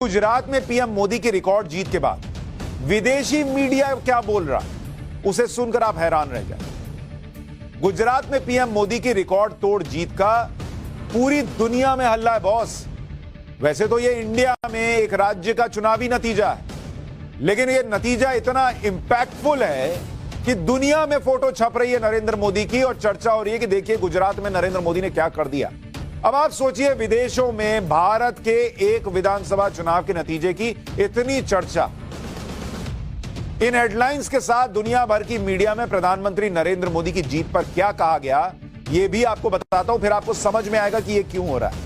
गुजरात में पीएम मोदी की रिकॉर्ड जीत के बाद विदेशी मीडिया क्या बोल रहा है उसे सुनकर आप हैरान रह जाए। गुजरात में पीएम मोदी की रिकॉर्ड तोड़ जीत का पूरी दुनिया में हल्ला है बॉस। वैसे तो ये इंडिया में एक राज्य का चुनावी नतीजा है, लेकिन ये नतीजा इतना इंपैक्टफुल है कि दुनिया में फोटो छप रही है नरेंद्र मोदी की और चर्चा हो रही है कि देखिए गुजरात में नरेंद्र मोदी ने क्या कर दिया। अब आप सोचिए विदेशों में भारत के एक विधानसभा चुनाव के नतीजे की इतनी चर्चा, इन हेडलाइंस के साथ दुनिया भर की मीडिया में प्रधानमंत्री नरेंद्र मोदी की जीत पर क्या कहा गया यह भी आपको बताता हूं, फिर आपको समझ में आएगा कि यह क्यों हो रहा है।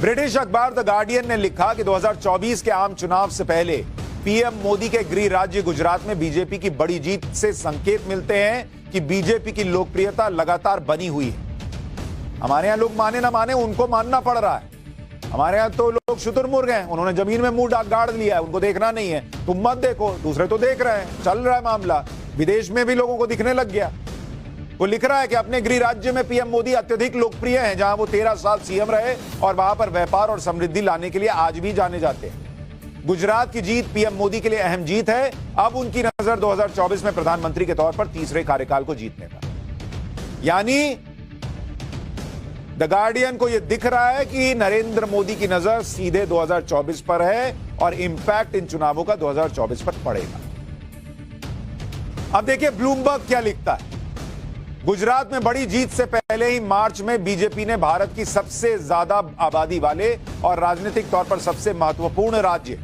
ब्रिटिश अखबार द गार्डियन ने लिखा कि 2024 के आम चुनाव से पहले पीएम मोदी के गृह राज्य गुजरात में बीजेपी की बड़ी जीत से संकेत मिलते हैं कि बीजेपी की लोकप्रियता लगातार बनी हुई है। हमारे यहां लोग माने ना माने उनको मानना पड़ रहा है। हमारे यहां तो लोग शुतुरमुर्ग हैं, उन्होंने जमीन में मुंह गाड़ लिया है, उनको देखना नहीं है। तुम मत देखो, दूसरे तो देख रहे हैं, चल रहा है मामला। विदेश में भी लोगों को दिखने लग गया। वो लिख रहा है कि अपने गृह राज्य में पीएम मोदी अत्यधिक लोकप्रिय हैं, जहां वो 13 साल सीएम रहे और वहां पर व्यापार और समृद्धि लाने के लिए आज भी जाने जाते हैं। गुजरात की जीत पीएम मोदी के लिए अहम जीत है। अब उनकी नजर 2024 में प्रधानमंत्री के तौर पर तीसरे कार्यकाल को जीतने पर। यानी द गार्डियन को यह दिख रहा है कि नरेंद्र मोदी की नजर सीधे 2024 पर है और इंपैक्ट इन चुनावों का 2024 पर पड़ेगा। अब देखिए ब्लूमबर्ग क्या लिखता है। गुजरात में बड़ी जीत से पहले ही मार्च में बीजेपी ने भारत की सबसे ज्यादा आबादी वाले और राजनीतिक तौर पर सबसे महत्वपूर्ण राज्य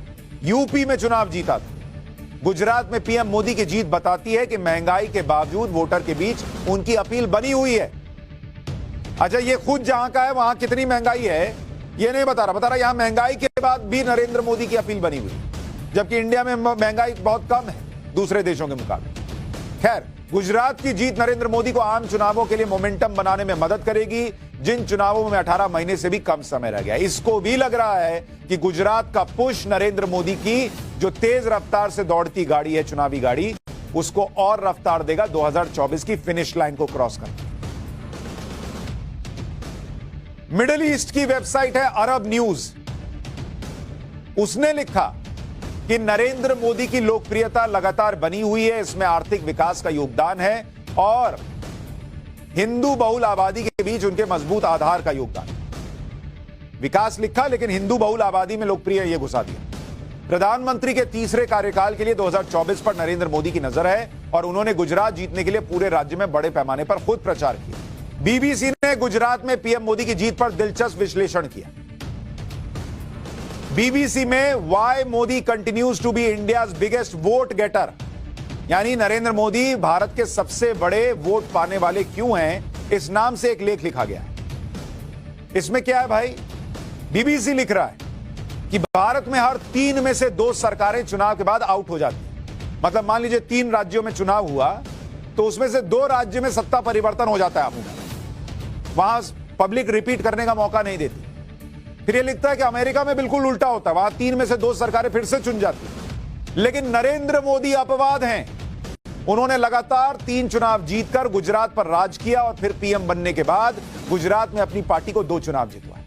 यूपी में चुनाव जीता था। गुजरात में पीएम मोदी की जीत बताती है कि महंगाई के बावजूद वोटर के बीच उनकी अपील बनी हुई है। अच्छा, ये खुद जहां का है वहां कितनी महंगाई है ये नहीं बता रहा यहां महंगाई के बाद भी नरेंद्र मोदी की अपील बनी हुई, जबकि इंडिया में महंगाई बहुत कम है दूसरे देशों के मुकाबले। खैर, गुजरात की जीत नरेंद्र मोदी को आम चुनावों के लिए मोमेंटम बनाने में मदद करेगी, जिन चुनावों में 18 महीने से भी कम समय रह गया। इसको भी लग रहा है कि गुजरात का पुश नरेंद्र मोदी की जो तेज रफ्तार से दौड़ती गाड़ी है, चुनावी गाड़ी, उसको और रफ्तार देगा 2024 की फिनिश लाइन को क्रॉस करने। मिडिल ईस्ट की वेबसाइट है अरब न्यूज, उसने लिखा कि नरेंद्र मोदी की लोकप्रियता लगातार बनी हुई है, इसमें आर्थिक विकास का योगदान है और हिंदू बहुल आबादी के बीच उनके मजबूत आधार का योगदान। विकास लिखा लेकिन हिंदू बहुल आबादी में लोकप्रिय ये घुसा दिया। प्रधानमंत्री के तीसरे कार्यकाल के लिए 2024 पर नरेंद्र मोदी की नजर है और उन्होंने गुजरात जीतने के लिए पूरे राज्य में बड़े पैमाने पर खुद प्रचार किया। बीबीसी ने गुजरात में पीएम मोदी की जीत पर दिलचस्प विश्लेषण किया। बीबीसी में why Modi continues to be India's biggest vote getter, यानी नरेंद्र मोदी भारत के सबसे बड़े वोट पाने वाले क्यों हैं, इस नाम से एक लेख लिखा गया है। इसमें क्या है भाई, बीबीसी लिख रहा है कि भारत में हर 3 में से 2 सरकारें चुनाव के बाद आउट हो जाती। मतलब मान लीजिए 3 राज्यों में चुनाव हुआ तो उसमें से 2 राज्य में सत्ता परिवर्तन हो जाता है, वहां पब्लिक रिपीट करने का मौका नहीं देती। फिर यह लिखता है कि अमेरिका में बिल्कुल उल्टा होता है, वहां 3 में से 2 सरकारें फिर से चुन जाती। लेकिन नरेंद्र मोदी अपवाद हैं, उन्होंने लगातार 3 चुनाव जीतकर गुजरात पर राज किया और फिर पीएम बनने के बाद गुजरात में अपनी पार्टी को 2 चुनाव जितवाए।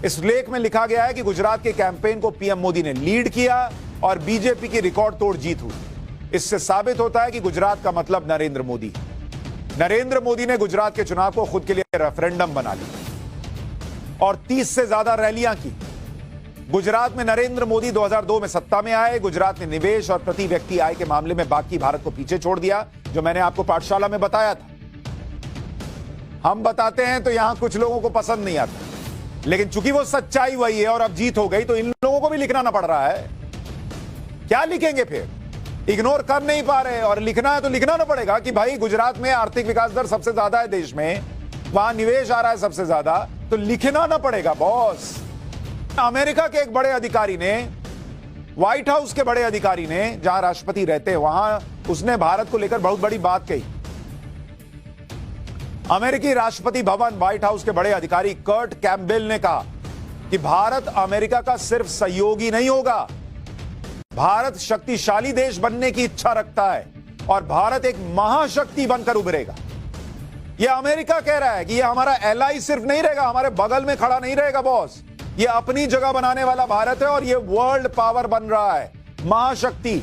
इस लेख में लिखा गया है कि गुजरात के कैंपेन को पीएम मोदी ने लीड किया और बीजेपी की रिकॉर्ड तोड़ जीत हुई। इससे साबित होता है कि गुजरात का मतलब नरेंद्र मोदी। नरेंद्र मोदी ने गुजरात के चुनाव को खुद के लिए रेफरेंडम बना लिया और 30 से ज्यादा रैलियां की। गुजरात में नरेंद्र मोदी 2002 में सत्ता में आए। गुजरात ने निवेश और प्रति व्यक्ति आय के मामले में बाकी भारत को पीछे छोड़ दिया, जो मैंने आपको पाठशाला में बताया था। हम बताते हैं तो यहां कुछ लोगों को पसंद नहीं आता, लेकिन चूंकि वो सच्चाई वही है और अब जीत हो गई तो इन लोगों को भी लिखना ना पड़ रहा है। क्या लिखेंगे फिर, इग्नोर कर नहीं पा रहे और लिखना है तो लिखना ना पड़ेगा कि भाई गुजरात में आर्थिक विकास दर सबसे ज्यादा है देश में, वहां निवेश आ रहा है सबसे ज्यादा, तो लिखना ना पड़ेगा बॉस। अमेरिका के एक बड़े अधिकारी ने, व्हाइट हाउस के बड़े अधिकारी ने, जहां राष्ट्रपति रहते हैं वहां, उसने भारत को लेकर बहुत बड़ी बात कही। अमेरिकी राष्ट्रपति भवन व्हाइट हाउस के बड़े अधिकारी कर्ट कैम्पबेल ने कहा कि भारत अमेरिका का सिर्फ सहयोगी नहीं होगा, भारत शक्तिशाली देश बनने की इच्छा रखता है और भारत एक महाशक्ति बनकर उभरेगा। यह अमेरिका कह रहा है कि यह हमारा एलाई सिर्फ नहीं रहेगा, हमारे बगल में खड़ा नहीं रहेगा बॉस, ये अपनी जगह बनाने वाला भारत है और ये वर्ल्ड पावर बन रहा है, महाशक्ति।